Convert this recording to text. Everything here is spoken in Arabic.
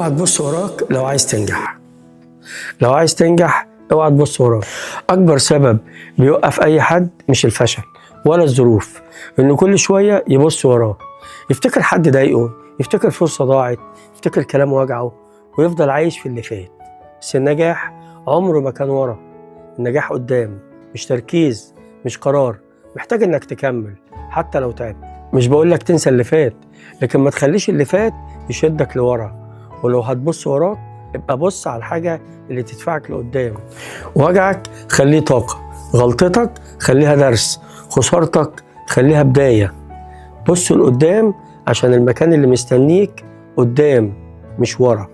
اوعى تبص وراك لو عايز تنجح. لو عايز تنجح اوعى تبص وراك. اكبر سبب بيوقف اي حد مش الفشل ولا الظروف، انه كل شويه يبص وراه، يفتكر حد ضايقه، يفتكر فرصه ضاعت، يفتكر كلام وجعه، ويفضل عايش في اللي فات. بس النجاح عمره ما كان ورا، النجاح قدام، مش تركيز، مش قرار. محتاج انك تكمل حتى لو تعبت. مش بقولك تنسى اللي فات، لكن ما تخليش اللي فات يشدك لورا. ولو هتبص وراك ابقى بص على الحاجة اللي تدفعك لقدام. وجعك خليه طاقة، غلطتك خليها درس، خسارتك خليها بداية. بص لقدام عشان المكان اللي مستنيك قدام مش ورا.